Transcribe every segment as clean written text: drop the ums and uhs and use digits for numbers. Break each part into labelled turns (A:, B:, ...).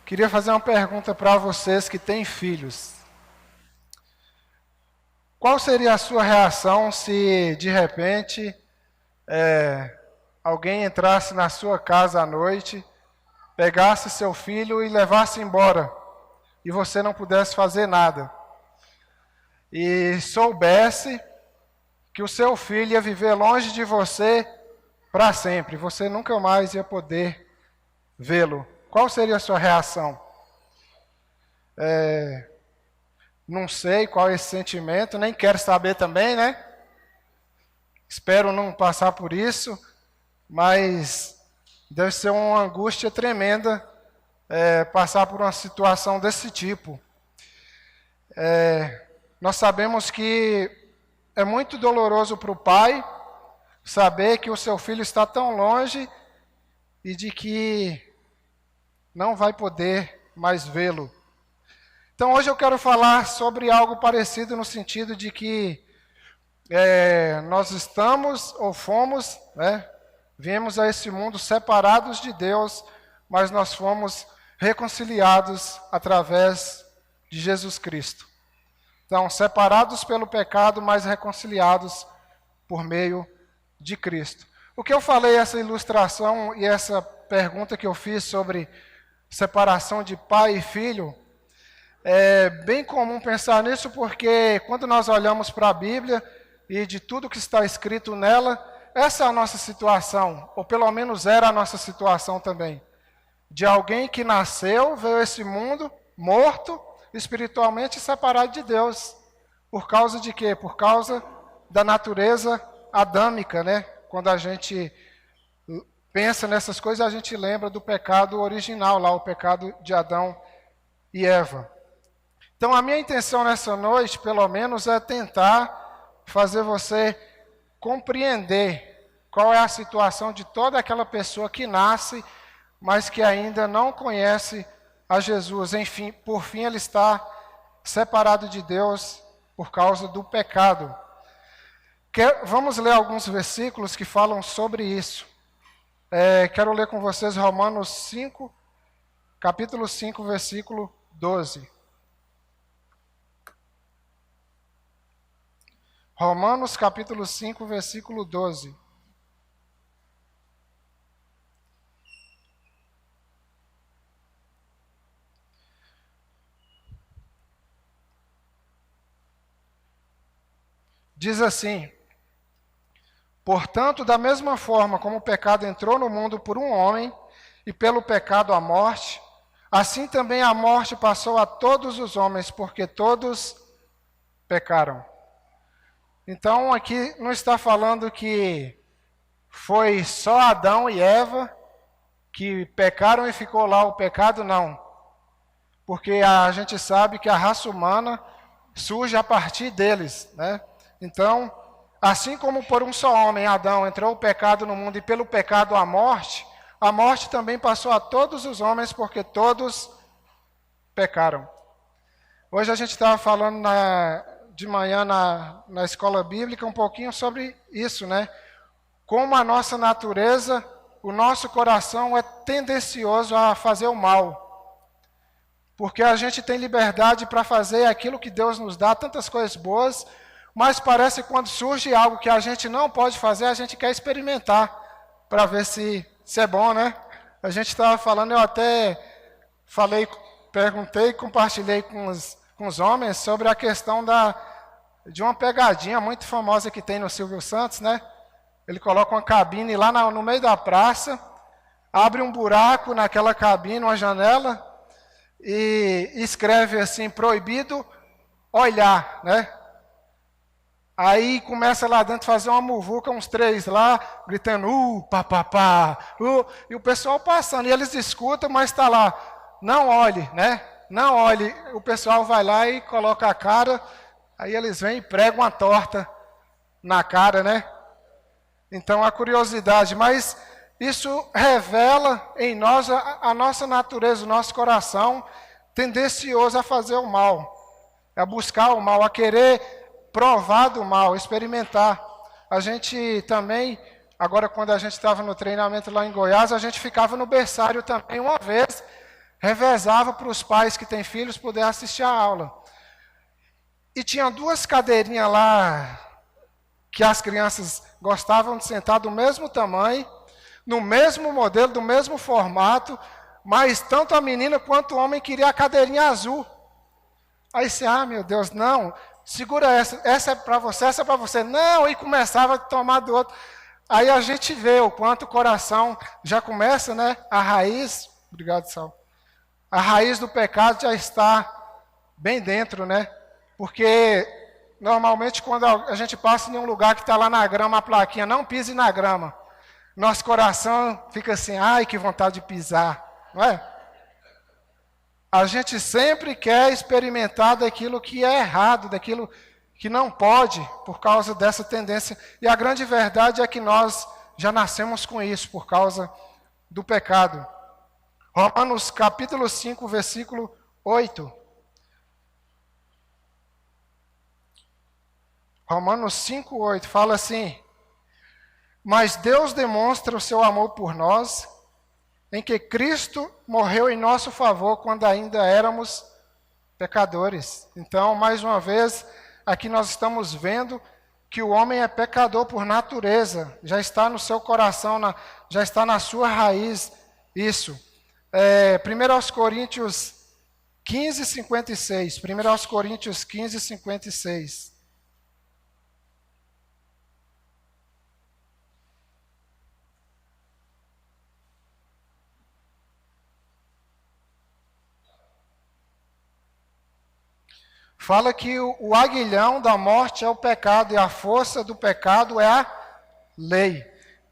A: Queria fazer uma pergunta para vocês que têm filhos. Qual seria a sua reação se, de repente, alguém entrasse na sua casa à noite, pegasse seu filho e levasse embora, e você não pudesse fazer nada, e soubesse que o seu filho ia viver longe de você para sempre, você nunca mais ia poder vê-lo? Qual seria a sua reação? Não sei qual é esse sentimento, nem quero saber também, né? Espero não passar por isso, mas deve ser uma angústia tremenda passar por uma situação desse tipo. Nós sabemos que é muito doloroso para o pai saber que o seu filho está tão longe e de que não vai poder mais vê-lo. Então hoje eu quero falar sobre algo parecido no sentido de que nós estamos ou fomos, viemos a esse mundo separados de Deus, mas nós fomos reconciliados através de Jesus Cristo. Então, separados pelo pecado, mas reconciliados por meio de Cristo. O que eu falei, essa ilustração e essa pergunta que eu fiz sobre separação de pai e filho, é bem comum pensar nisso porque quando nós olhamos para a Bíblia e de tudo que está escrito nela, essa é a nossa situação, ou pelo menos era a nossa situação também. De alguém que nasceu, veio a esse mundo morto, espiritualmente separado de Deus. Por causa de quê? Por causa da natureza adâmica, né? Quando a gente pensa nessas coisas, a gente lembra do pecado original lá, o pecado de Adão e Eva. Então a minha intenção nessa noite, pelo menos, é tentar fazer você compreender qual é a situação de toda aquela pessoa que nasce, mas que ainda não conhece a Jesus. Enfim, por fim, ele está separado de Deus por causa do pecado. Vamos ler alguns versículos que falam sobre isso. Quero ler com vocês Romanos 5, capítulo 5, versículo 12. Romanos capítulo 5, versículo 12. Diz assim: portanto, da mesma forma como o pecado entrou no mundo por um homem, e pelo pecado a morte, assim também a morte passou a todos os homens, porque todos pecaram. Então aqui não está falando que foi só Adão e Eva que pecaram e ficou lá o pecado, não. Porque a gente sabe que a raça humana surge a partir deles, né? Então, assim como por um só homem, Adão, entrou o pecado no mundo e pelo pecado a morte também passou a todos os homens porque todos pecaram. Hoje a gente estava falando de manhã na escola bíblica um pouquinho sobre isso, né? Como a nossa natureza, o nosso coração é tendencioso a fazer o mal. Porque a gente tem liberdade para fazer aquilo que Deus nos dá, tantas coisas boas, mas parece que quando surge algo que a gente não pode fazer, a gente quer experimentar para ver se é bom, né? A gente estava falando, eu até perguntei, compartilhei com os homens sobre a questão de uma pegadinha muito famosa que tem no Silvio Santos, né? Ele coloca uma cabine lá no meio da praça, abre um buraco naquela cabine, uma janela, e escreve assim, proibido olhar, né? Aí começa lá dentro a fazer uma muvuca, uns 3 lá, gritando, pá, pá, pá, e o pessoal passando, e eles escutam, mas está lá, não olhe, né? Não olhe. O pessoal vai lá e coloca a cara, aí eles vêm e pregam uma torta na cara, né? Então a curiosidade, mas isso revela em nós a nossa natureza, o nosso coração tendencioso a fazer o mal, a buscar o mal, a querer provar do mal, experimentar. A gente também, agora quando a gente estava no treinamento lá em Goiás, a gente ficava no berçário também uma vez, revezava para os pais que têm filhos poder assistir a aula. E tinha duas cadeirinhas lá que as crianças gostavam de sentar do mesmo tamanho, no mesmo modelo, do mesmo formato, mas tanto a menina quanto o homem queria a cadeirinha azul. Aí você, meu Deus, não, segura essa é para você, essa é para você. Não, e começava a tomar do outro. Aí a gente vê o quanto o coração já começa, né? A raiz, obrigado, Sal. A raiz do pecado já está bem dentro, né? Porque normalmente quando a gente passa em um lugar que está lá na grama a plaquinha, não pise na grama. Nosso coração fica assim, ai que vontade de pisar, não é? A gente sempre quer experimentar daquilo que é errado, daquilo que não pode, por causa dessa tendência. E a grande verdade é que nós já nascemos com isso, por causa do pecado. Romanos capítulo 5, versículo 8. Romanos 5, 8 fala assim: mas Deus demonstra o seu amor por nós, em que Cristo morreu em nosso favor quando ainda éramos pecadores. Então, mais uma vez, aqui nós estamos vendo que o homem é pecador por natureza, já está no seu coração, já está na sua raiz isso. 1 Coríntios 15, 56. 1 Coríntios 15, 56. Fala que o aguilhão da morte é o pecado e a força do pecado é a lei.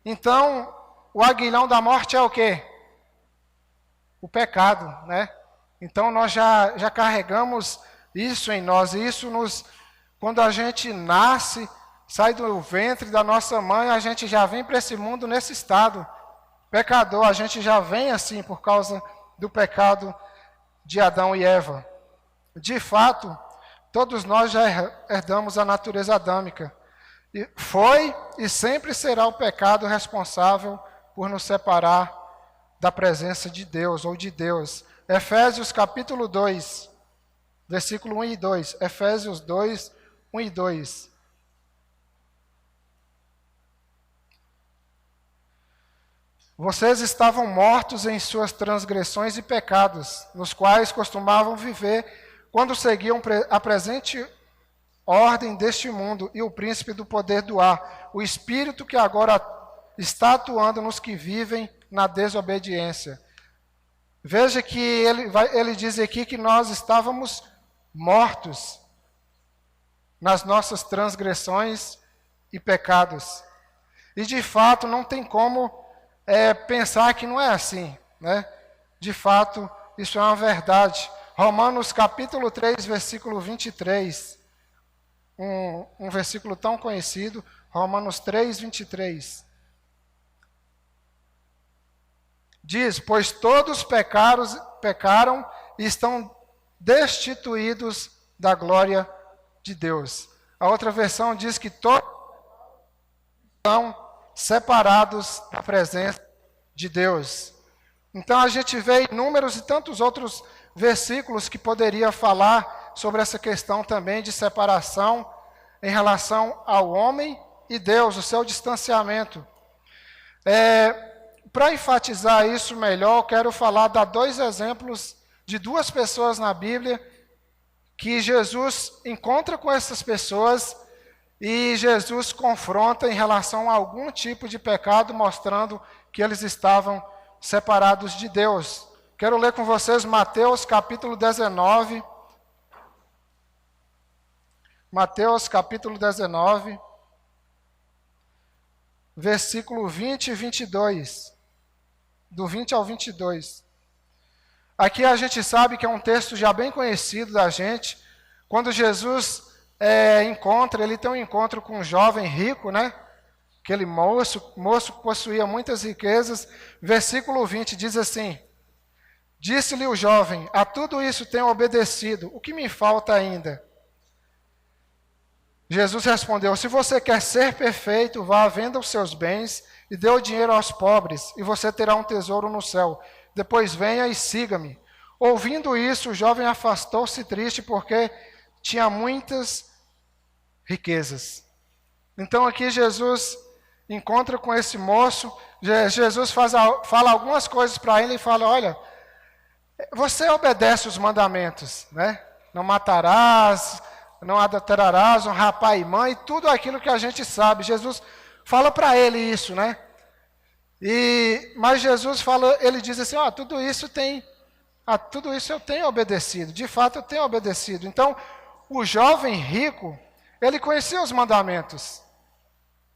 A: Então, o aguilhão da morte é o quê? O pecado, né? Então, nós já carregamos isso em nós. E isso quando a gente nasce, sai do ventre da nossa mãe, a gente já vem para esse mundo nesse estado pecador. A gente já vem assim por causa do pecado de Adão e Eva. De fato, todos nós já herdamos a natureza adâmica. E foi e sempre será o pecado responsável por nos separar da presença de Deus ou de Deus. Efésios capítulo 2, versículo 1 e 2. Efésios 2, 1 e 2. Vocês estavam mortos em suas transgressões e pecados, nos quais costumavam viver quando seguiam a presente ordem deste mundo e o príncipe do poder do ar, o espírito que agora está atuando nos que vivem na desobediência. Veja que ele diz aqui que nós estávamos mortos nas nossas transgressões e pecados. E de fato não tem como pensar que não é assim, né? De fato, isso é uma verdade. Romanos capítulo 3, versículo 23, um versículo tão conhecido, Romanos 3, 23. Diz, pois todos pecaram e estão destituídos da glória de Deus. A outra versão diz que todos estão separados da presença de Deus. Então a gente vê inúmeros e tantos outros versículos que poderia falar sobre essa questão também de separação em relação ao homem e Deus, o seu distanciamento. Para enfatizar isso melhor, eu quero falar de dois exemplos de duas pessoas na Bíblia que Jesus encontra com essas pessoas e Jesus confronta em relação a algum tipo de pecado, mostrando que eles estavam separados de Deus. Quero ler com vocês Mateus capítulo 19. Mateus capítulo 19, versículo 20 e 22. Do 20 ao 22. Aqui a gente sabe que é um texto já bem conhecido da gente. Quando Jesus ele tem um encontro com um jovem rico, né? Aquele moço que possuía muitas riquezas. Versículo 20 diz assim: disse-lhe o jovem, a tudo isso tenho obedecido, o que me falta ainda? Jesus respondeu, se você quer ser perfeito, vá, venda os seus bens e dê o dinheiro aos pobres, e você terá um tesouro no céu. Depois venha e siga-me. Ouvindo isso, o jovem afastou-se triste porque tinha muitas riquezas. Então aqui Jesus encontra com esse moço, Jesus fala algumas coisas para ele e fala, olha, você obedece os mandamentos, né? Não matarás, não adulterarás, honrar pai e mãe, tudo aquilo que a gente sabe. Jesus fala para ele isso, né? Mas Jesus fala, ele diz assim, tudo isso eu tenho obedecido. De fato, eu tenho obedecido. Então, o jovem rico, ele conhecia os mandamentos.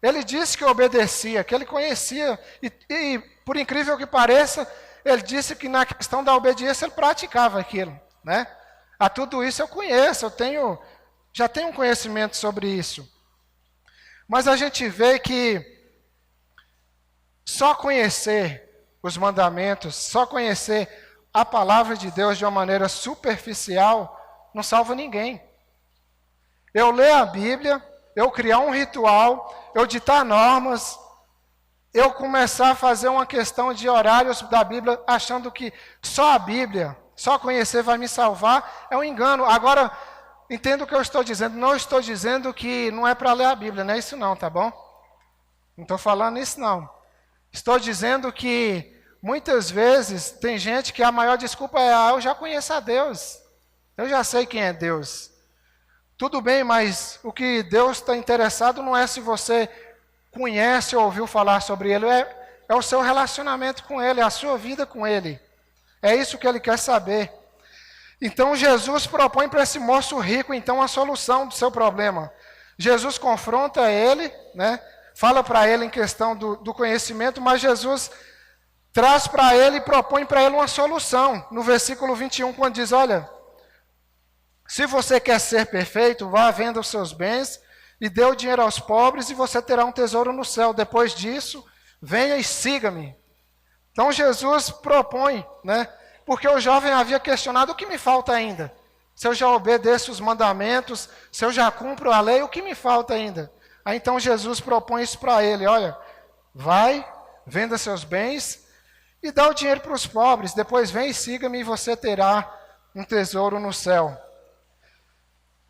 A: Ele disse que obedecia, que ele conhecia. E por incrível que pareça, ele disse que na questão da obediência ele praticava aquilo, né? A tudo isso eu conheço, já tenho um conhecimento sobre isso. Mas a gente vê que só conhecer os mandamentos, só conhecer a palavra de Deus de uma maneira superficial, não salva ninguém. Eu ler a Bíblia, eu criar um ritual, eu ditar normas, eu começar a fazer uma questão de horários da Bíblia, achando que só a Bíblia, só conhecer vai me salvar, é um engano. Agora, entenda o que eu estou dizendo. Não estou dizendo que não é para ler a Bíblia, não é isso não, tá bom? Não estou falando isso não. Estou dizendo que muitas vezes tem gente que a maior desculpa é, eu já conheço a Deus, eu já sei quem é Deus. Tudo bem, mas o que Deus está interessado não é se você conhece ou ouviu falar sobre Ele, é o seu relacionamento com Ele, é a sua vida com Ele. É isso que Ele quer saber. Então Jesus propõe para esse moço rico, então, a solução do seu problema. Jesus confronta ele, né? Fala para ele em questão do conhecimento, mas Jesus traz para ele e propõe para ele uma solução. No versículo 21, quando diz, olha, se você quer ser perfeito, vá venda os seus bens e dê o dinheiro aos pobres e você terá um tesouro no céu. Depois disso, venha e siga-me. Então Jesus propõe, né? Porque o jovem havia questionado, o que me falta ainda? Se eu já obedeço os mandamentos, se eu já cumpro a lei, o que me falta ainda? Aí então Jesus propõe isso para ele, olha, vai, venda seus bens e dá o dinheiro para os pobres, depois vem e siga-me e você terá um tesouro no céu.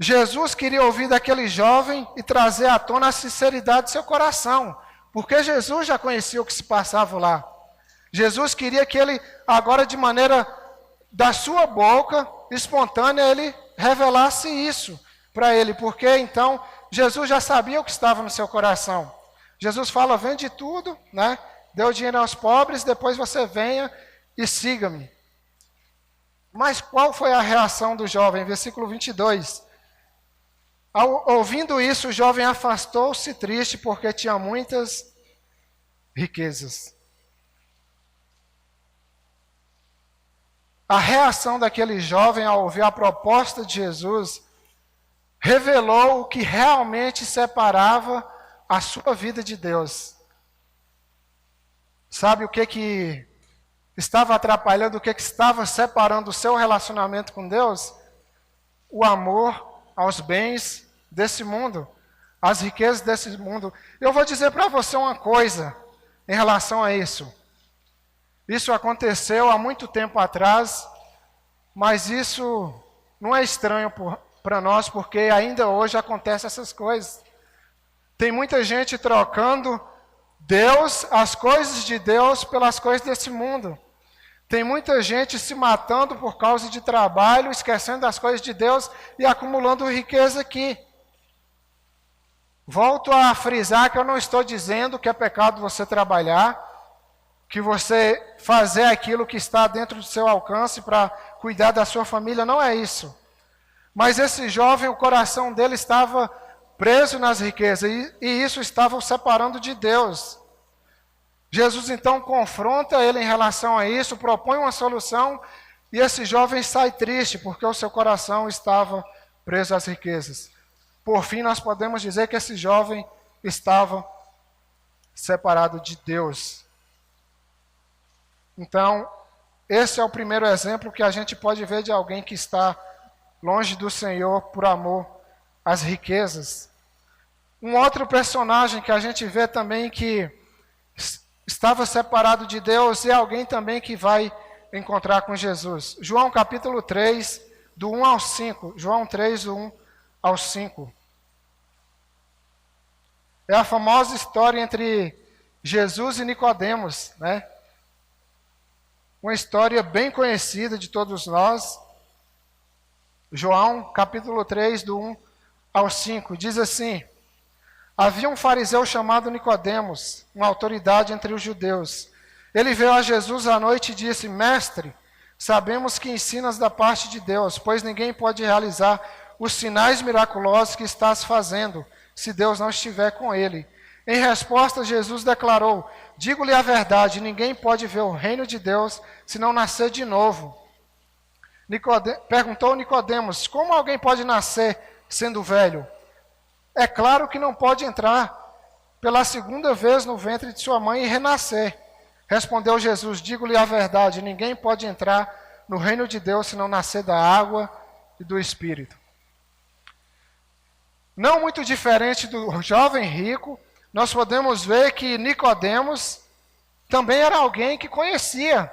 A: Jesus queria ouvir daquele jovem e trazer à tona a sinceridade do seu coração, porque Jesus já conhecia o que se passava lá. Jesus queria que ele, agora de maneira da sua boca, espontânea, ele revelasse isso para ele, porque então Jesus já sabia o que estava no seu coração. Jesus fala, vende tudo, né? Dê o dinheiro aos pobres, depois você venha e siga-me. Mas qual foi a reação do jovem? Versículo 22. Ouvindo isso, o jovem afastou-se triste porque tinha muitas riquezas. A reação daquele jovem ao ouvir a proposta de Jesus revelou o que realmente separava a sua vida de Deus. Sabe o que estava atrapalhando, o que estava separando o seu relacionamento com Deus? O amor aos bens desse mundo, as riquezas desse mundo. Eu vou dizer para você uma coisa em relação a isso. Isso aconteceu há muito tempo atrás, mas isso não é estranho para nós, porque ainda hoje acontecem essas coisas. Tem muita gente trocando Deus, as coisas de Deus, pelas coisas desse mundo. Tem muita gente se matando por causa de trabalho, esquecendo das coisas de Deus e acumulando riqueza aqui. Volto a frisar que eu não estou dizendo que é pecado você trabalhar, que você fazer aquilo que está dentro do seu alcance para cuidar da sua família, não é isso. Mas esse jovem, o coração dele estava preso nas riquezas e isso estava o separando de Deus. Jesus então confronta ele em relação a isso, propõe uma solução e esse jovem sai triste porque o seu coração estava preso às riquezas. Por fim, nós podemos dizer que esse jovem estava separado de Deus. Então, esse é o primeiro exemplo que a gente pode ver de alguém que está longe do Senhor por amor às riquezas. Um outro personagem que a gente vê também que estava separado de Deus é alguém também que vai encontrar com Jesus. João capítulo 3, do 1 ao 5. João 3, do 1 ao 5. É a famosa história entre Jesus e Nicodemos, né? Uma história bem conhecida de todos nós. João capítulo 3, do 1 ao 5, diz assim: havia um fariseu chamado Nicodemos, uma autoridade entre os judeus. Ele veio a Jesus à noite e disse: Mestre, sabemos que ensinas da parte de Deus, pois ninguém pode realizar os sinais miraculosos que estás fazendo, se Deus não estiver com ele. Em resposta, Jesus declarou: digo-lhe a verdade, ninguém pode ver o reino de Deus se não nascer de novo. Perguntou Nicodemos: como alguém pode nascer sendo velho? É claro que não pode entrar pela segunda vez no ventre de sua mãe e renascer. Respondeu Jesus: digo-lhe a verdade, ninguém pode entrar no reino de Deus se não nascer da água e do Espírito. Não muito diferente do jovem rico, nós podemos ver que Nicodemos também era alguém que conhecia.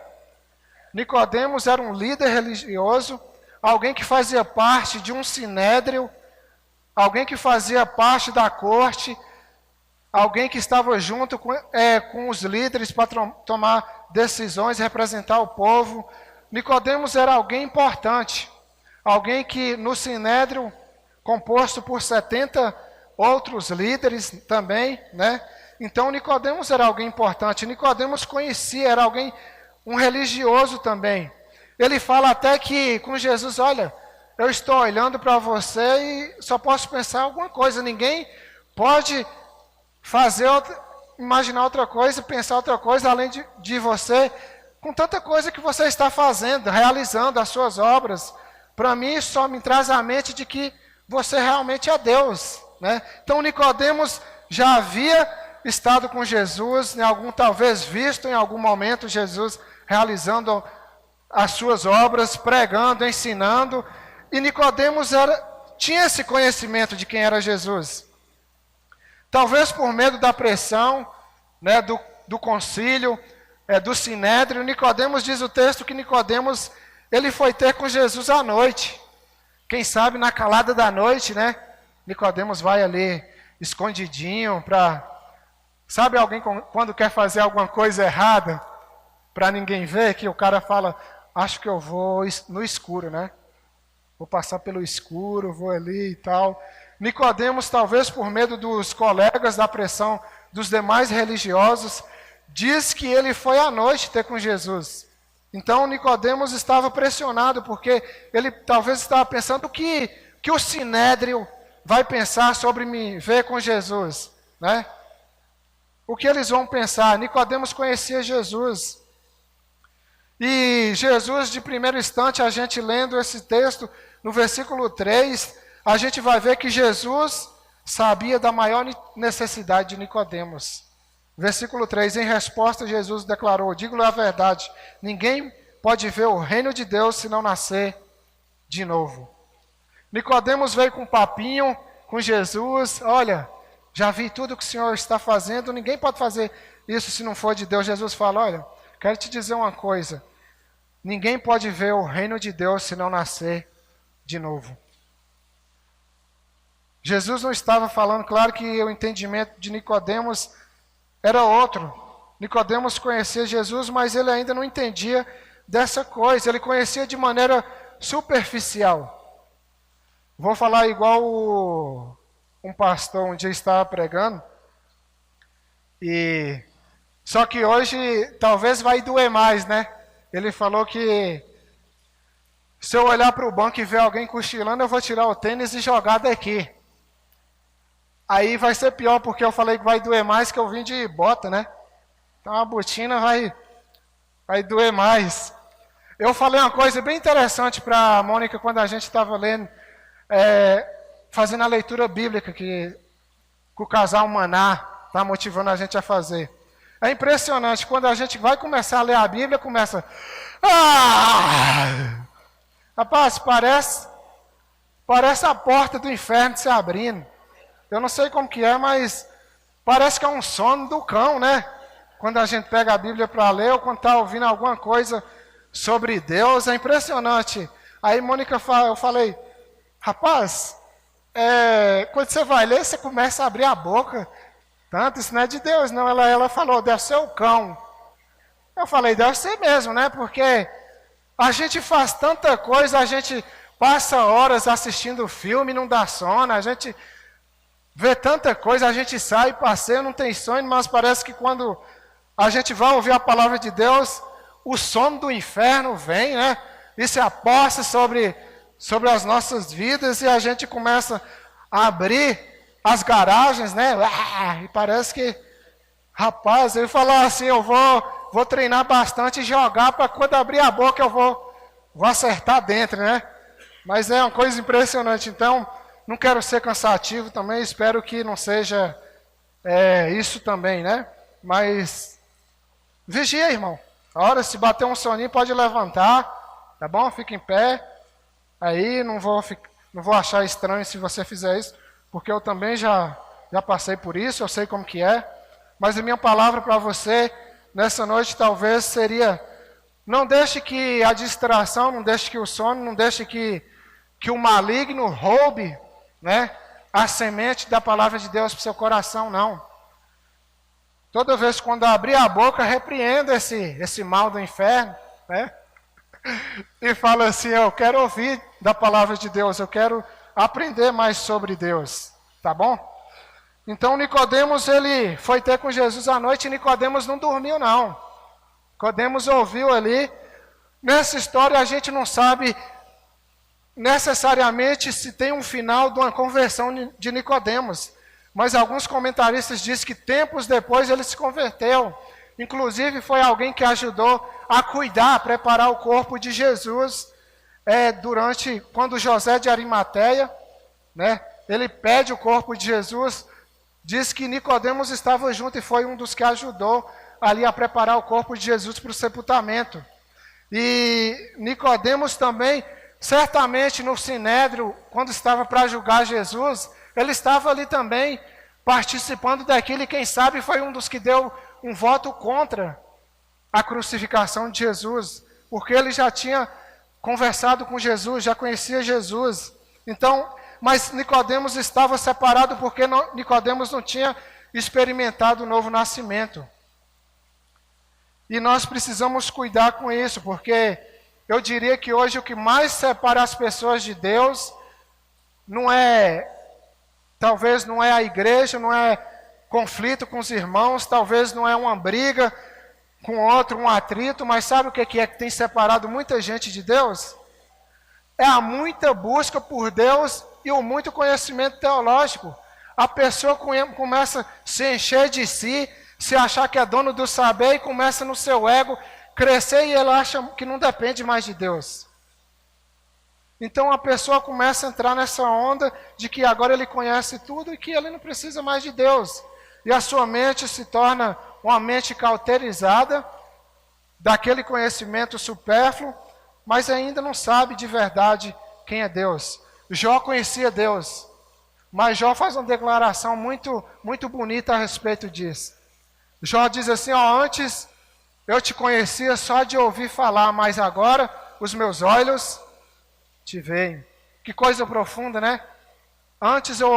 A: Nicodemos era um líder religioso, alguém que fazia parte de um sinédrio, alguém que fazia parte da corte, alguém que estava junto com os líderes para tomar decisões, representar o povo. Nicodemos era alguém importante, alguém que no sinédrio, composto por 70 outros líderes também, né? Então Nicodemos era alguém importante. Nicodemos conhecia, era alguém, um religioso também. Ele fala até que com Jesus: olha, eu estou olhando para você e só posso pensar alguma coisa. Ninguém pode imaginar outra coisa, pensar outra coisa além de você, com tanta coisa que você está fazendo, realizando as suas obras. Para mim só me traz à mente de que você realmente é Deus, né? Então Nicodemos já havia estado com Jesus, talvez visto em algum momento Jesus realizando as suas obras, pregando, ensinando, e Nicodemos tinha esse conhecimento de quem era Jesus. Talvez por medo da pressão, né, do concílio, do sinédrio. Nicodemos, diz o texto que Nicodemos, ele foi ter com Jesus à noite. Quem sabe na calada da noite, né? Nicodemos vai ali escondidinho para... Sabe alguém quando quer fazer alguma coisa errada, para ninguém ver, que o cara fala: acho que eu vou no escuro, né? Vou passar pelo escuro, vou ali e tal. Nicodemos, talvez por medo dos colegas, da pressão dos demais religiosos, diz que ele foi à noite ter com Jesus. Então Nicodemos estava pressionado, porque ele talvez estava pensando que o sinédrio vai pensar sobre me ver com Jesus, né? O que eles vão pensar? Nicodemos conhecia Jesus. E Jesus, de primeiro instante, a gente lendo esse texto, no versículo 3, a gente vai ver que Jesus sabia da maior necessidade de Nicodemos. Versículo 3, em resposta, Jesus declarou: digo-lhe a verdade, ninguém pode ver o reino de Deus se não nascer de novo. Nicodemos veio com um papinho com Jesus: olha, já vi tudo que o Senhor está fazendo, ninguém pode fazer isso se não for de Deus. Jesus fala: olha, quero te dizer uma coisa, ninguém pode ver o reino de Deus se não nascer de novo. Jesus não estava falando, claro que o entendimento de Nicodemos era outro. Nicodemos conhecia Jesus, mas ele ainda não entendia dessa coisa, ele conhecia de maneira superficial. Vou falar igual um pastor um dia estava pregando, só que hoje talvez vai doer mais, né? Ele falou que se eu olhar para o banco e ver alguém cochilando, eu vou tirar o tênis e jogar daqui. Aí vai ser pior, porque eu falei que vai doer mais, que eu vim de bota, né? Então a botina vai doer mais. Eu falei uma coisa bem interessante para a Mônica quando a gente estava lendo, fazendo a leitura bíblica que o casal Maná está motivando a gente a fazer. É impressionante, quando a gente vai começar a ler a Bíblia, começa... Rapaz, parece a porta do inferno se abrindo. Eu não sei como que é, mas parece que é um sono do cão, né? Quando a gente pega a Bíblia para ler, ou quando está ouvindo alguma coisa sobre Deus, é impressionante. Aí, Mônica, eu falei, rapaz, quando você vai ler, você começa a abrir a boca. Tanto, isso não é de Deus, não. Ela falou, deve ser o cão. Eu falei, deve ser mesmo, né? Porque a gente faz tanta coisa, a gente passa horas assistindo filme, não dá sono, a gente vê tanta coisa, a gente sai, passeia, não tem sono, mas parece que quando a gente vai ouvir a palavra de Deus, o sono do inferno vem, né? E se aposta sobre as nossas vidas e a gente começa a abrir as garagens, né? E parece que, rapaz, eu falar assim, eu vou treinar bastante e jogar para quando abrir a boca eu vou acertar dentro, né? Mas é uma coisa impressionante. Então, não quero ser cansativo também, espero que não seja isso também, né? Mas vigia, irmão. A hora se bater um soninho, pode levantar, tá bom? Fica em pé. Aí não vou achar estranho se você fizer isso, porque eu também já passei por isso, eu sei como que é. Mas a minha palavra para você nessa noite talvez seria: não deixe que a distração, não deixe que o sono, não deixe que o maligno roube, né, a semente da palavra de Deus para o seu coração, não. Toda vez quando abrir a boca, repreenda esse mal do inferno, né? E fala assim, eu quero ouvir da palavra de Deus, eu quero aprender mais sobre Deus, tá bom? Então Nicodemos, ele foi ter com Jesus à noite e Nicodemos não dormiu não. Nicodemos ouviu ali. Nessa história a gente não sabe necessariamente se tem um final de uma conversão de Nicodemos, mas alguns comentaristas dizem que tempos depois ele se converteu. Inclusive foi alguém que ajudou a cuidar, a preparar o corpo de Jesus quando José de Arimateia, né, ele pede o corpo de Jesus. Diz que Nicodemos estava junto e foi um dos que ajudou ali a preparar o corpo de Jesus para o sepultamento. E Nicodemos também, certamente no Sinédrio, quando estava para julgar Jesus, ele estava ali também participando daquilo e quem sabe foi um dos que deu um voto contra a crucificação de Jesus, porque ele já tinha conversado com Jesus, já conhecia Jesus. Então, mas Nicodemos estava separado porque Nicodemos não tinha experimentado o novo nascimento. E nós precisamos cuidar com isso, porque eu diria que hoje o que mais separa as pessoas de Deus talvez não é a igreja, não é conflito com os irmãos, talvez não é uma briga com outro, um atrito, mas sabe o que é que tem separado muita gente de Deus? É a muita busca por Deus e o muito conhecimento teológico. A pessoa começa a se encher de si, se achar que é dono do saber e começa no seu ego crescer e ele acha que não depende mais de Deus. Então a pessoa começa a entrar nessa onda de que agora ele conhece tudo e que ele não precisa mais de Deus. E a sua mente se torna uma mente cauterizada daquele conhecimento supérfluo, mas ainda não sabe de verdade quem é Deus. Jó conhecia Deus, mas Jó faz uma declaração muito, muito bonita a respeito disso. Jó diz assim, antes eu te conhecia só de ouvir falar, mas agora os meus olhos te veem. Que coisa profunda, né? Antes eu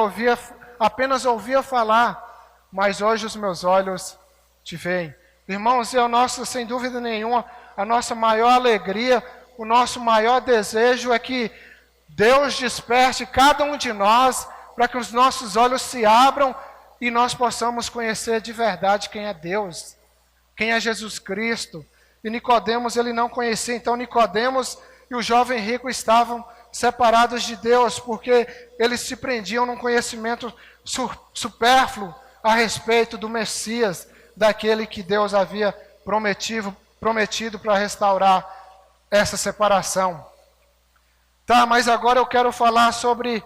A: apenas ouvia falar, mas hoje os meus olhos te veem. Irmãos, sem dúvida nenhuma, a nossa maior alegria, o nosso maior desejo é que Deus desperte cada um de nós para que os nossos olhos se abram e nós possamos conhecer de verdade quem é Deus, quem é Jesus Cristo. E Nicodemos ele não conhecia, então Nicodemos e o jovem rico estavam separados de Deus, porque eles se prendiam num conhecimento supérfluo a respeito do Messias, daquele que Deus havia prometido para restaurar essa separação. Tá, mas agora eu quero falar sobre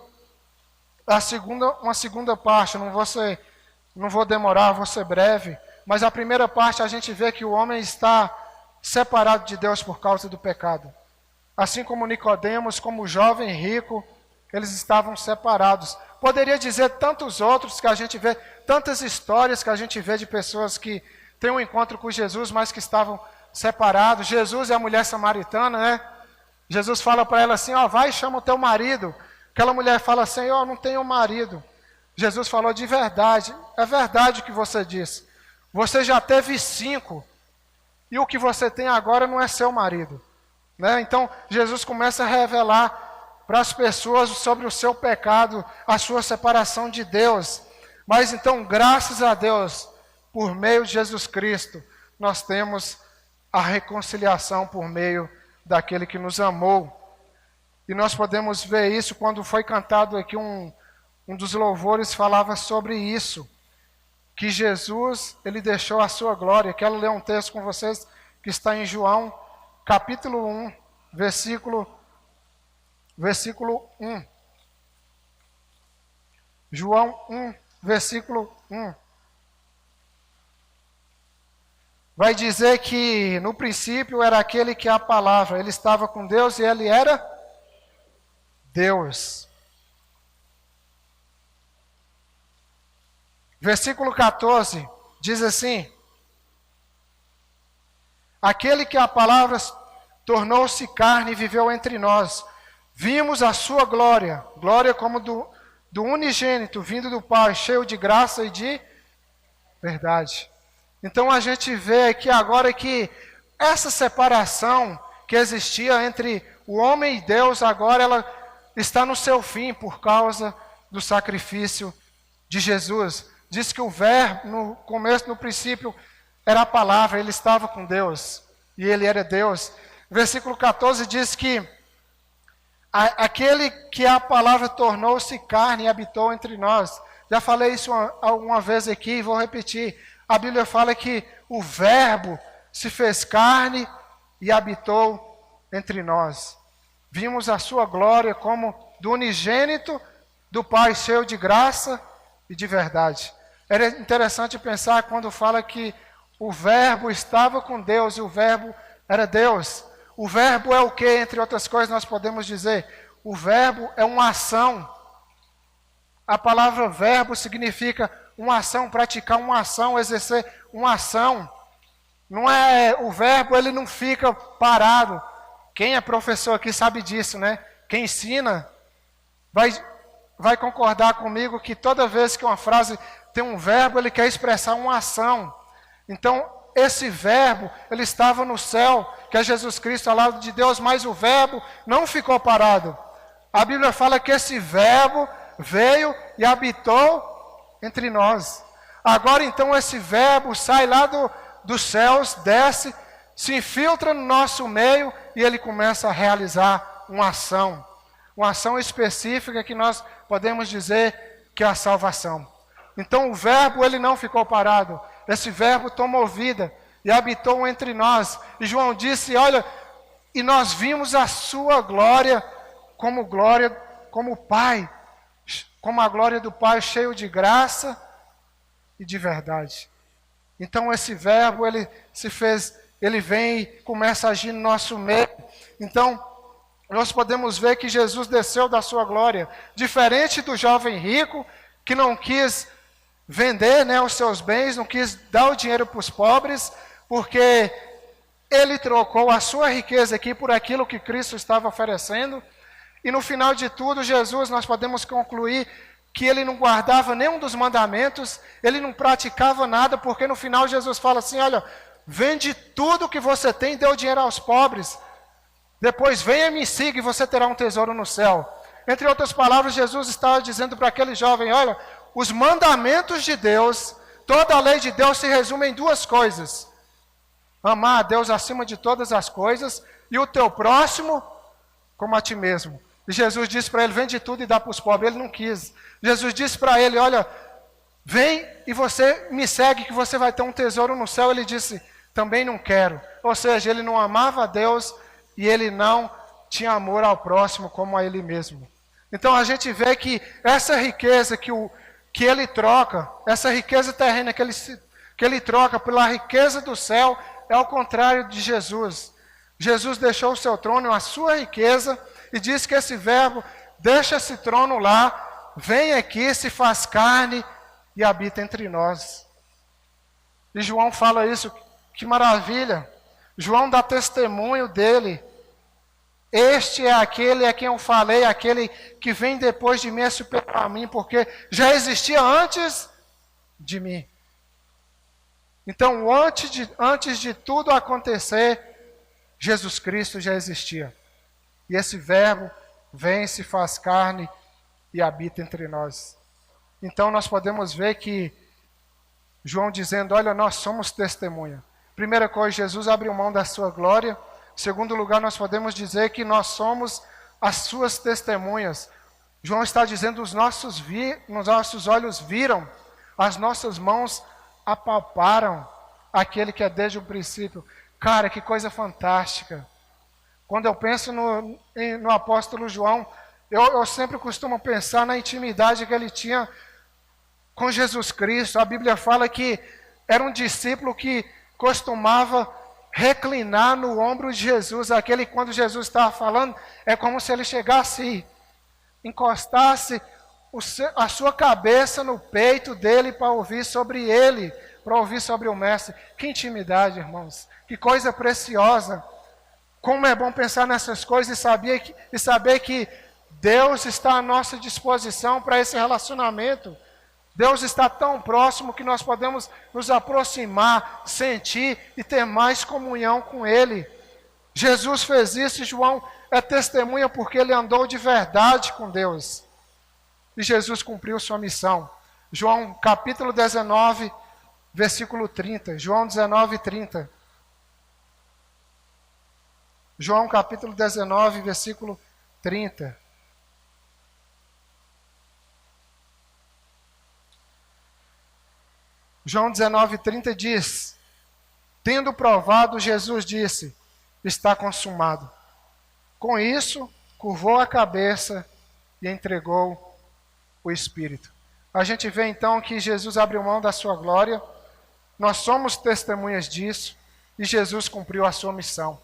A: uma segunda parte, não vou demorar, vou ser breve, mas a primeira parte a gente vê que o homem está separado de Deus por causa do pecado. Assim como Nicodemos, como o jovem rico, eles estavam separados. Poderia dizer tantos outros que a gente vê, tantas histórias que a gente vê de pessoas que têm um encontro com Jesus, mas que estavam separados. Jesus e a mulher samaritana, né? Jesus fala para ela assim, ó, vai e chama o teu marido. Aquela mulher fala assim, ó, não tenho marido. Jesus falou, de verdade, é verdade o que você disse. Você já teve 5, e o que você tem agora não é seu marido. Né? Então, Jesus começa a revelar para as pessoas sobre o seu pecado, a sua separação de Deus. Mas então, graças a Deus, por meio de Jesus Cristo, nós temos a reconciliação por meio daquele que nos amou. E nós podemos ver isso quando foi cantado aqui um dos louvores falava sobre isso, que Jesus, ele deixou a sua glória. Quero ler um texto com vocês que está em João, capítulo 1, versículo 1. João 1, versículo 1. Vai dizer que no princípio era aquele que é a palavra, ele estava com Deus e ele era Deus. Versículo 14 diz assim: aquele que a palavra tornou-se carne e viveu entre nós. Vimos a sua glória, glória como do unigênito, vindo do Pai, cheio de graça e de verdade. Então a gente vê aqui agora que essa separação que existia entre o homem e Deus, agora ela está no seu fim por causa do sacrifício de Jesus. Diz que o verbo, no começo, no princípio, era a palavra, ele estava com Deus, e ele era Deus. Versículo 14 diz que aquele que a palavra tornou-se carne e habitou entre nós. Já falei isso alguma vez aqui e vou repetir. A Bíblia fala que o verbo se fez carne e habitou entre nós. Vimos a sua glória como do unigênito do Pai, cheio de graça e de verdade. Era interessante pensar quando fala que o verbo estava com Deus e o verbo era Deus. O verbo é o que, entre outras coisas, nós podemos dizer? O verbo é uma ação. A palavra verbo significa uma ação, praticar uma ação, exercer uma ação. Não é, o verbo ele não fica parado. Quem é professor aqui sabe disso, né? Quem ensina vai concordar comigo que toda vez que uma frase tem um verbo, ele quer expressar uma ação. Então, esse verbo, ele estava no céu, que é Jesus Cristo ao lado de Deus, mas o verbo não ficou parado. A Bíblia fala que esse verbo veio e habitou entre nós. Agora, então, esse verbo sai lá dos céus, desce, se infiltra no nosso meio e ele começa a realizar uma ação específica que nós podemos dizer que é a salvação. Então o verbo ele não ficou parado, esse verbo tomou vida e habitou entre nós. E João disse, olha, e nós vimos a sua glória, como o Pai, como a glória do Pai, cheio de graça e de verdade. Então esse verbo ele vem e começa a agir no nosso meio. Então nós podemos ver que Jesus desceu da sua glória, diferente do jovem rico que não quis vender, né, os seus bens, não quis dar o dinheiro para os pobres, porque ele trocou a sua riqueza aqui por aquilo que Cristo estava oferecendo. E no final de tudo, Jesus, nós podemos concluir que ele não guardava nenhum dos mandamentos, ele não praticava nada, porque no final Jesus fala assim, olha, vende tudo que você tem e dê o dinheiro aos pobres. Depois venha e me siga e você terá um tesouro no céu. Entre outras palavras, Jesus estava dizendo para aquele jovem, olha, os mandamentos de Deus, toda a lei de Deus se resume em 2 coisas. Amar a Deus acima de todas as coisas e o teu próximo como a ti mesmo. E Jesus disse para ele, vende tudo e dá para os pobres. Ele não quis. Jesus disse para ele, olha, vem e você me segue que você vai ter um tesouro no céu. Ele disse, também não quero. Ou seja, ele não amava a Deus e ele não tinha amor ao próximo como a ele mesmo. Então a gente vê que essa riqueza que ele troca, essa riqueza terrena que ele troca pela riqueza do céu, é ao contrário de Jesus. Jesus deixou o seu trono, a sua riqueza, e diz que esse verbo deixa esse trono lá, vem aqui, se faz carne e habita entre nós. E João fala isso, que maravilha. João dá testemunho dele. Este é aquele a quem eu falei, aquele que vem depois de mim é superior a mim, porque já existia antes de mim. Então, antes de tudo acontecer, Jesus Cristo já existia. E esse verbo vem, se faz carne e habita entre nós. Então, nós podemos ver que João dizendo, olha, nós somos testemunha. Primeira coisa, Jesus abriu mão da sua glória. Segundo lugar, nós podemos dizer que nós somos as suas testemunhas. João está dizendo, os nossos olhos viram, as nossas mãos apalparam aquele que é desde o princípio. Cara, que coisa fantástica. Quando eu penso no apóstolo João, eu sempre costumo pensar na intimidade que ele tinha com Jesus Cristo. A Bíblia fala que era um discípulo que costumava reclinar no ombro de Jesus. Aquele que quando Jesus estava falando, é como se ele chegasse e encostasse a sua cabeça no peito dele para ouvir sobre ele, para ouvir sobre o Mestre. Que intimidade, irmãos. Que coisa preciosa. Como é bom pensar nessas coisas e saber que Deus está à nossa disposição para esse relacionamento. Deus está tão próximo que nós podemos nos aproximar, sentir e ter mais comunhão com Ele. Jesus fez isso e João é testemunha porque ele andou de verdade com Deus. E Jesus cumpriu sua missão. João capítulo 19, versículo 30. João 19, 30. João capítulo 19, versículo 30. João 19, 30 diz, tendo provado, Jesus disse, está consumado. Com isso, curvou a cabeça e entregou o Espírito. A gente vê então que Jesus abriu mão da sua glória, nós somos testemunhas disso, e Jesus cumpriu a sua missão.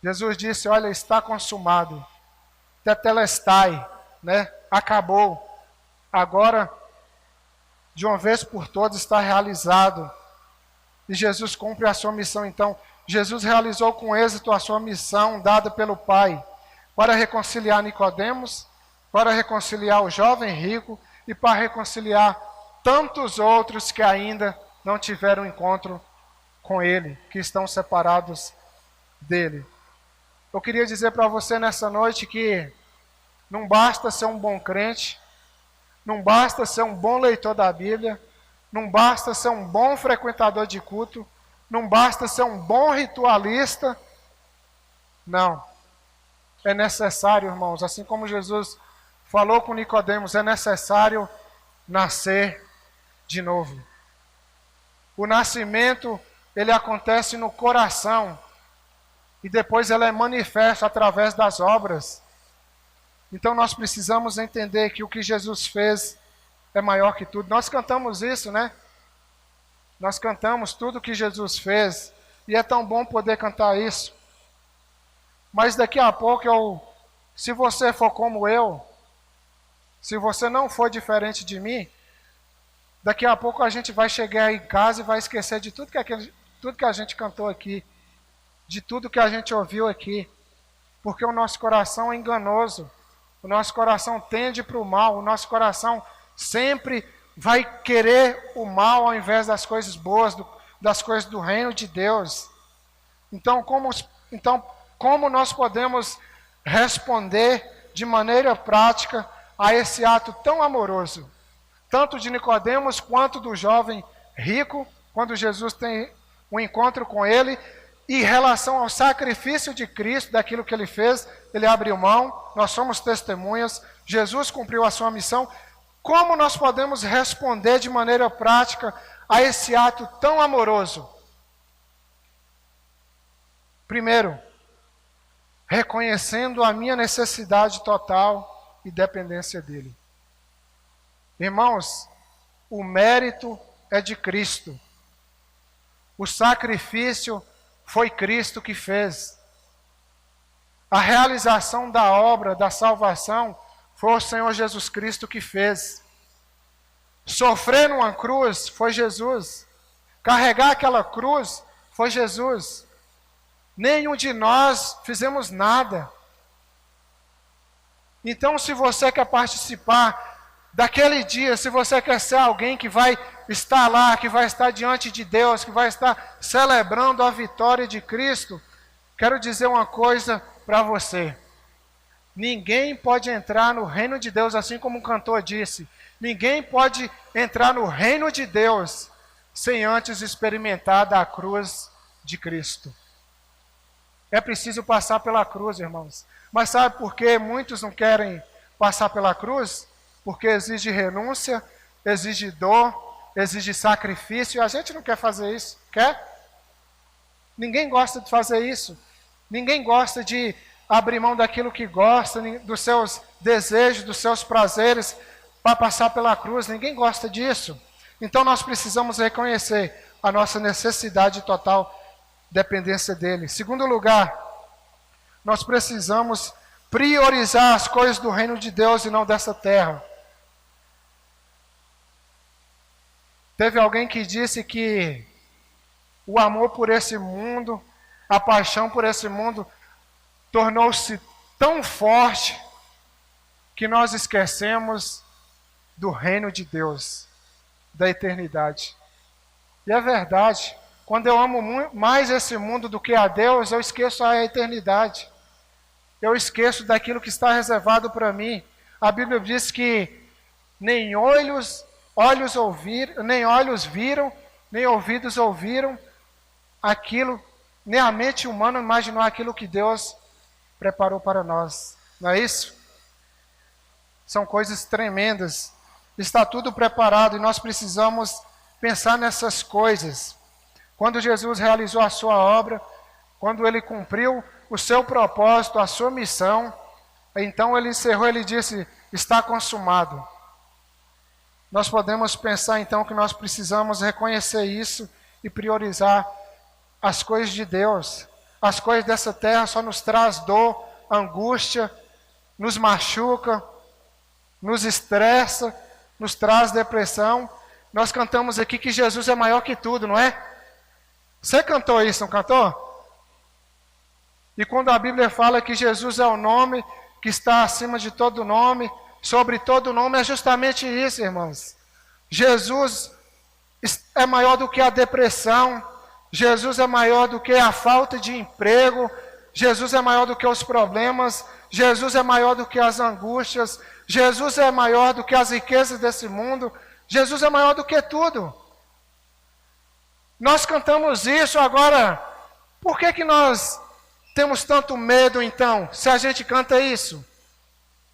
A: Jesus disse, olha, está consumado, tetelestai, né? Acabou. Agora, de uma vez por todas, está realizado. E Jesus cumpre a sua missão. Então, Jesus realizou com êxito a sua missão dada pelo Pai, para reconciliar Nicodemos, para reconciliar o jovem rico e para reconciliar tantos outros que ainda não tiveram encontro com Ele, que estão separados dele. Eu queria dizer para você nessa noite que não basta ser um bom crente, não basta ser um bom leitor da Bíblia, não basta ser um bom frequentador de culto, não basta ser um bom ritualista. Não. É necessário, irmãos, assim como Jesus falou com Nicodemos, é necessário nascer de novo. O nascimento, ele acontece no coração e depois ele é manifesto através das obras. Então nós precisamos entender que o que Jesus fez é maior que tudo. Nós cantamos isso, né? Nós cantamos tudo que Jesus fez. E é tão bom poder cantar isso. Mas daqui a pouco, se você for como eu, se você não for diferente de mim, daqui a pouco a gente vai chegar em casa e vai esquecer de tudo que a gente cantou aqui. De tudo que a gente ouviu aqui. Porque o nosso coração é enganoso. O nosso coração tende para o mal, o nosso coração sempre vai querer o mal ao invés das coisas boas, das coisas do reino de Deus. Então, como nós podemos responder de maneira prática a esse ato tão amoroso? Tanto de Nicodemos quanto do jovem rico, quando Jesus tem um encontro com ele, e em relação ao sacrifício de Cristo, daquilo que ele fez, ele abriu mão, nós somos testemunhas, Jesus cumpriu a sua missão. Como nós podemos responder de maneira prática a esse ato tão amoroso? Primeiro, reconhecendo a minha necessidade total e dependência dele. Irmãos, o mérito é de Cristo. O sacrifício foi Cristo que fez. A realização da obra da salvação foi o Senhor Jesus Cristo que fez. Sofrer numa cruz foi Jesus. Carregar aquela cruz foi Jesus. Nenhum de nós fizemos nada. Então, se você quer participar daquele dia, se você quer ser alguém que vai estar lá, que vai estar diante de Deus, que vai estar celebrando a vitória de Cristo, quero dizer uma coisa para você. Ninguém pode entrar no reino de Deus, assim como o cantor disse. Ninguém pode entrar no reino de Deus sem antes experimentar da cruz de Cristo. É preciso passar pela cruz, irmãos. Mas sabe por que muitos não querem passar pela cruz? Porque exige renúncia, exige dor, exige sacrifício. E a gente não quer fazer isso, quer? Ninguém gosta de fazer isso. Ninguém gosta de abrir mão daquilo que gosta, dos seus desejos, dos seus prazeres, para passar pela cruz. Ninguém gosta disso. Então nós precisamos reconhecer a nossa necessidade total dependência dele. Segundo lugar, nós precisamos priorizar as coisas do reino de Deus e não dessa terra. Teve alguém que disse que o amor por esse mundo, a paixão por esse mundo, tornou-se tão forte que nós esquecemos do reino de Deus, da eternidade. E é verdade. Quando eu amo mais esse mundo do que a Deus, eu esqueço a eternidade. Eu esqueço daquilo que está reservado para mim. A Bíblia diz que nem olhos viram, nem ouvidos ouviram aquilo, nem a mente humana imaginou aquilo que Deus preparou para nós. Não é isso? São coisas tremendas. Está tudo preparado e nós precisamos pensar nessas coisas. Quando Jesus realizou a sua obra, quando ele cumpriu o seu propósito, a sua missão, então ele encerrou, ele disse, está consumado. Nós podemos pensar então que nós precisamos reconhecer isso e priorizar as coisas de Deus. As coisas dessa terra só nos traz dor, angústia, nos machuca, nos estressa, nos traz depressão. Nós cantamos aqui que Jesus é maior que tudo, não é? Você cantou isso, não cantou? E quando a Bíblia fala que Jesus é o nome que está acima de todo nome, sobre todo nome, é justamente isso, irmãos. Jesus é maior do que a depressão, Jesus é maior do que a falta de emprego, Jesus é maior do que os problemas, Jesus é maior do que as angústias, Jesus é maior do que as riquezas desse mundo, Jesus é maior do que tudo. Nós cantamos isso agora, por que nós temos tanto medo então, se a gente canta isso?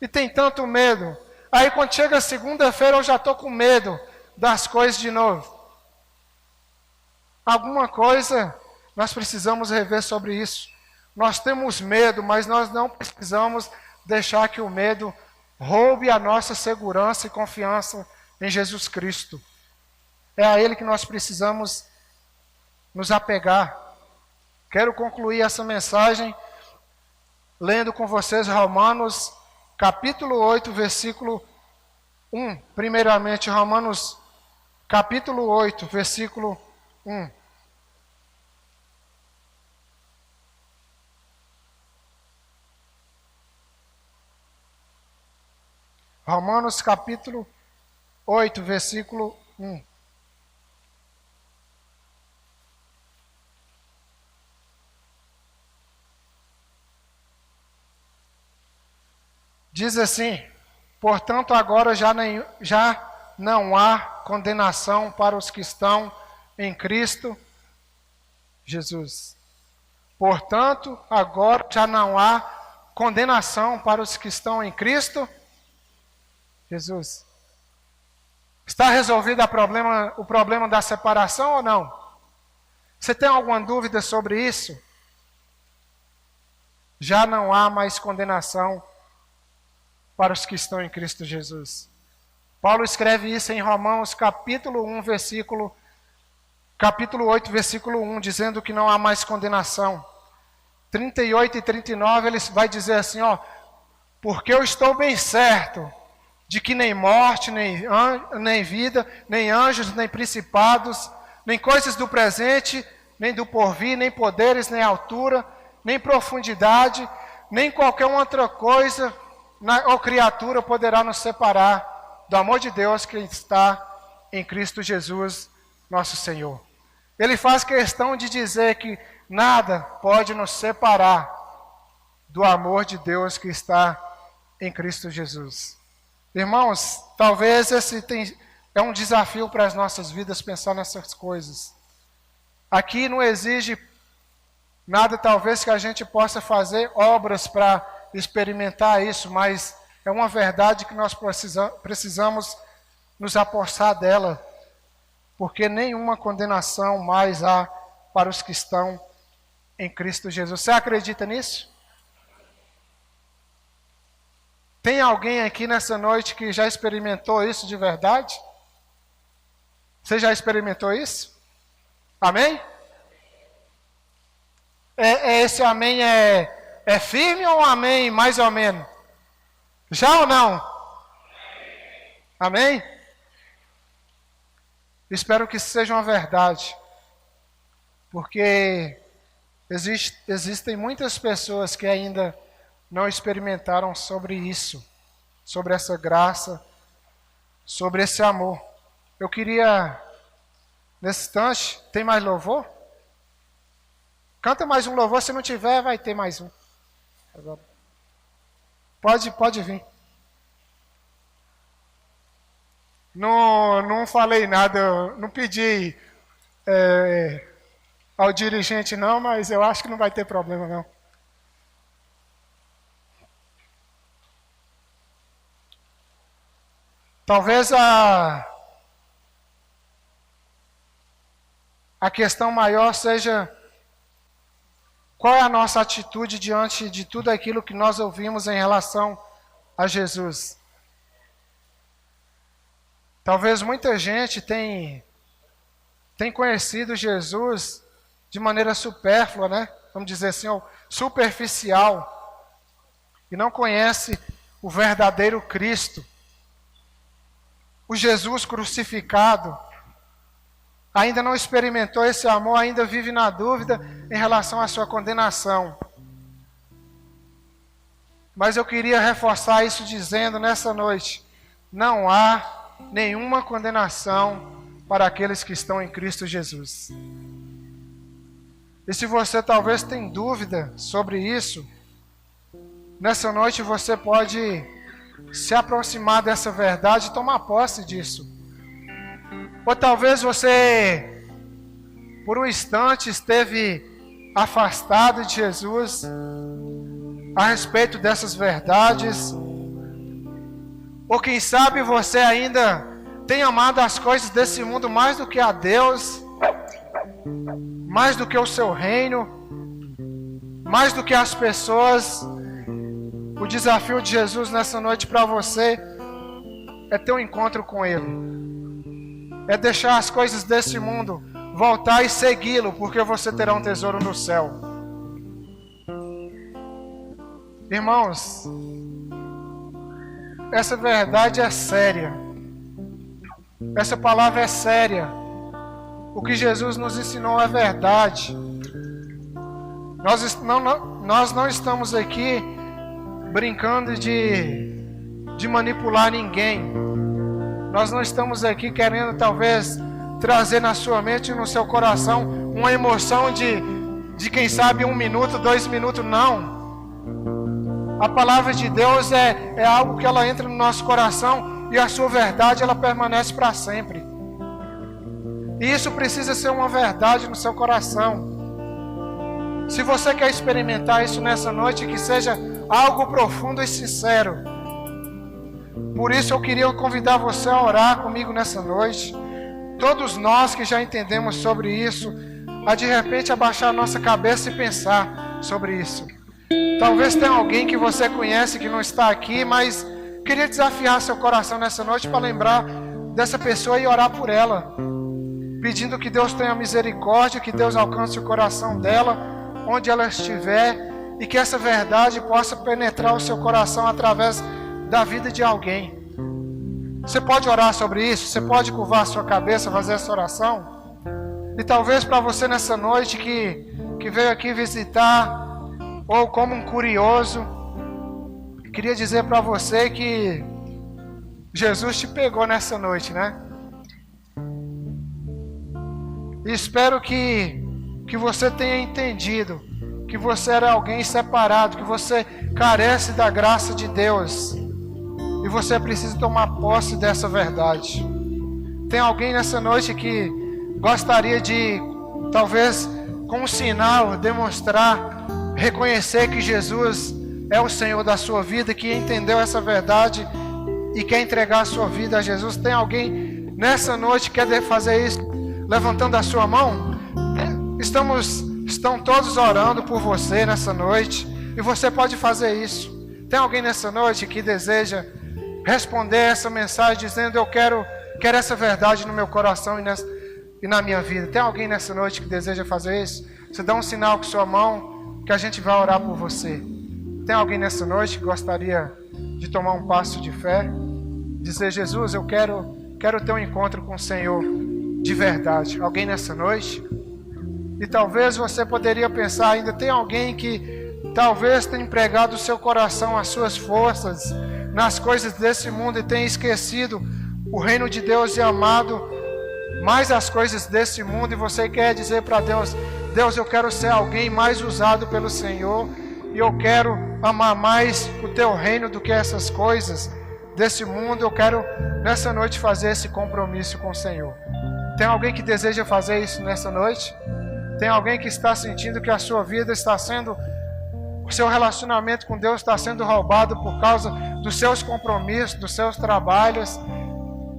A: E tem tanto medo. Aí quando chega segunda-feira eu já estou com medo das coisas de novo. Alguma coisa nós precisamos rever sobre isso. Nós temos medo, mas nós não precisamos deixar que o medo roube a nossa segurança e confiança em Jesus Cristo. É a Ele que nós precisamos nos apegar. Quero concluir essa mensagem lendo com vocês Romanos capítulo 8, versículo 1. Primeiramente, Romanos capítulo 8, versículo 1. Romanos capítulo 8, versículo 1. Diz assim, portanto agora já não há condenação para os que estão em Cristo Jesus. Portanto, agora já não há condenação para os que estão em Cristo Jesus. Está resolvido o problema da separação ou não? Você tem alguma dúvida sobre isso? Já não há mais condenação para os que estão em Cristo Jesus. Paulo escreve isso em Romanos capítulo 8, versículo 1, dizendo que não há mais condenação. 38 e 39, ele vai dizer assim, porque eu estou bem certo de que nem morte, nem vida, nem anjos, nem principados, nem coisas do presente, nem do porvir, nem poderes, nem altura, nem profundidade, nem qualquer outra coisa ou criatura poderá nos separar do amor de Deus que está em Cristo Jesus, nosso Senhor. Ele faz questão de dizer que nada pode nos separar do amor de Deus que está em Cristo Jesus. Irmãos, talvez esse é um desafio para as nossas vidas pensar nessas coisas. Aqui não exige nada, talvez, que a gente possa fazer obras para experimentar isso, mas é uma verdade que nós precisamos nos apossar dela, porque nenhuma condenação mais há para os que estão em Cristo Jesus. Você acredita nisso? Tem alguém aqui nessa noite que já experimentou isso de verdade? Você já experimentou isso? Amém? Esse amém é firme ou um amém mais ou menos? Já ou não? Amém? Espero que isso seja uma verdade. Porque existem muitas pessoas que ainda não experimentaram sobre isso, sobre essa graça, sobre esse amor. Eu queria, nesse instante, tem mais louvor? Canta mais um louvor, se não tiver, vai ter mais um. Agora. Pode vir. Não falei nada, não pedi ao dirigente não, mas eu acho que não vai ter problema não. Talvez a questão maior seja qual é a nossa atitude diante de tudo aquilo que nós ouvimos em relação a Jesus. Talvez muita gente tem conhecido Jesus de maneira supérflua, né? Vamos dizer assim, superficial, e não conhece o verdadeiro Cristo. O Jesus crucificado, ainda não experimentou esse amor, ainda vive na dúvida em relação à sua condenação. Mas eu queria reforçar isso dizendo nessa noite, não há nenhuma condenação para aqueles que estão em Cristo Jesus. E se você talvez tem dúvida sobre isso, nessa noite você pode se aproximar dessa verdade e tomar posse disso. Ou talvez você, por um instante, esteve afastado de Jesus a respeito dessas verdades. Ou quem sabe você ainda tem amado as coisas desse mundo mais do que a Deus, mais do que o seu reino, mais do que as pessoas. O desafio de Jesus nessa noite para você é ter um encontro com Ele. É deixar as coisas desse mundo, voltar e segui-lo, porque você terá um tesouro no céu. Irmãos, essa verdade é séria. Essa palavra é séria. O que Jesus nos ensinou é verdade. Nós não estamos aqui brincando de manipular ninguém. Nós não estamos aqui querendo talvez trazer na sua mente e no seu coração uma emoção de quem sabe 1 minuto, 2 minutos, não. A palavra de Deus é algo que ela entra no nosso coração e a sua verdade ela permanece para sempre. E isso precisa ser uma verdade no seu coração. Se você quer experimentar isso nessa noite, que seja algo profundo e sincero. Por isso eu queria convidar você a orar comigo nessa noite. Todos nós que já entendemos sobre isso, a de repente abaixar a nossa cabeça e pensar sobre isso. Talvez tenha alguém que você conhece que não está aqui, mas queria desafiar seu coração nessa noite para lembrar dessa pessoa e orar por ela, pedindo que Deus tenha misericórdia, que Deus alcance o coração dela, onde ela estiver, e que essa verdade possa penetrar o seu coração através da vida de alguém. Você pode orar sobre isso? Você pode curvar a sua cabeça, fazer essa oração? E talvez para você nessa noite que veio aqui visitar, ou como um curioso, queria dizer para você que Jesus te pegou nessa noite, né? E espero que você tenha entendido que você era alguém separado, que você carece da graça de Deus. E você precisa tomar posse dessa verdade. Tem alguém nessa noite que gostaria de, talvez, com um sinal, demonstrar, reconhecer que Jesus é o Senhor da sua vida, que entendeu essa verdade e quer entregar a sua vida a Jesus? Tem alguém nessa noite que quer fazer isso, levantando a sua mão? Estão todos orando por você nessa noite, e você pode fazer isso. Tem alguém nessa noite que deseja responder essa mensagem dizendo: eu quero essa verdade no meu coração e na minha vida? Tem alguém nessa noite que deseja fazer isso? Você dá um sinal com sua mão que a gente vai orar por você. Tem alguém nessa noite que gostaria de tomar um passo de fé? Dizer: Jesus, eu quero ter um encontro com o Senhor de verdade. Alguém nessa noite? E talvez você poderia pensar ainda, tem alguém que talvez tenha empregado o seu coração, as suas forças nas coisas desse mundo e tenha esquecido o reino de Deus e amado mais as coisas desse mundo, e você quer dizer para Deus: Deus, eu quero ser alguém mais usado pelo Senhor, e eu quero amar mais o teu reino do que essas coisas desse mundo. Eu quero nessa noite fazer esse compromisso com o Senhor. Tem alguém que deseja fazer isso nessa noite? Tem alguém que está sentindo que a sua vida está sendo, o seu relacionamento com Deus está sendo roubado por causa dos seus compromissos, dos seus trabalhos,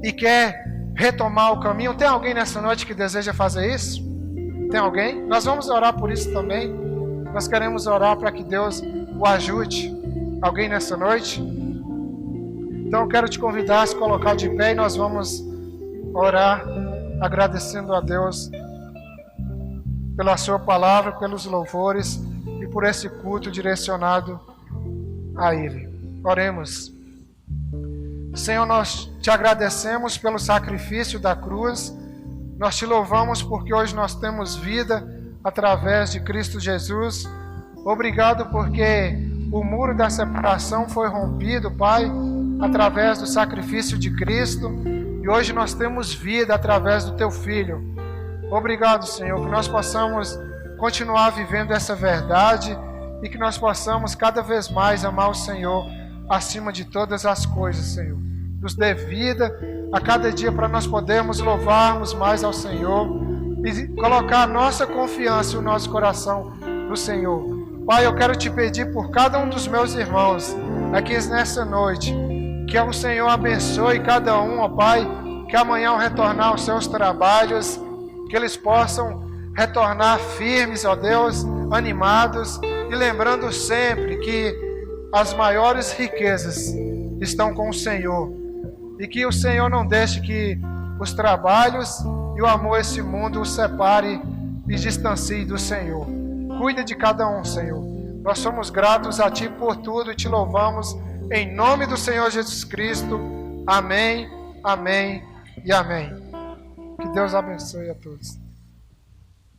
A: e quer retomar o caminho? Tem alguém nessa noite que deseja fazer isso? Tem alguém? Nós vamos orar por isso também. Nós queremos orar para que Deus o ajude. Alguém nessa noite? Então eu quero te convidar a se colocar de pé e nós vamos orar agradecendo a Deus pela sua palavra, pelos louvores e por esse culto direcionado a Ele. Oremos. Senhor, nós te agradecemos pelo sacrifício da cruz. Nós te louvamos porque hoje nós temos vida através de Cristo Jesus. Obrigado porque o muro da separação foi rompido, Pai, através do sacrifício de Cristo. E hoje nós temos vida através do Teu Filho. Obrigado, Senhor, que nós possamos continuar vivendo essa verdade e que nós possamos cada vez mais amar o Senhor acima de todas as coisas, Senhor. Nos dê vida a cada dia para nós podermos louvarmos mais ao Senhor e colocar a nossa confiança e o nosso coração no Senhor. Pai, eu quero te pedir por cada um dos meus irmãos aqui nessa noite, que o Senhor abençoe cada um, ó Pai, que amanhã ao retornar aos seus trabalhos, que eles possam retornar firmes, ó Deus, animados e lembrando sempre que as maiores riquezas estão com o Senhor, e que o Senhor não deixe que os trabalhos e o amor a esse mundo os separe e distancie do Senhor. Cuida de cada um, Senhor. Nós somos gratos a Ti por tudo e te louvamos em nome do Senhor Jesus Cristo. Amém, amém e amém. Que Deus abençoe a todos.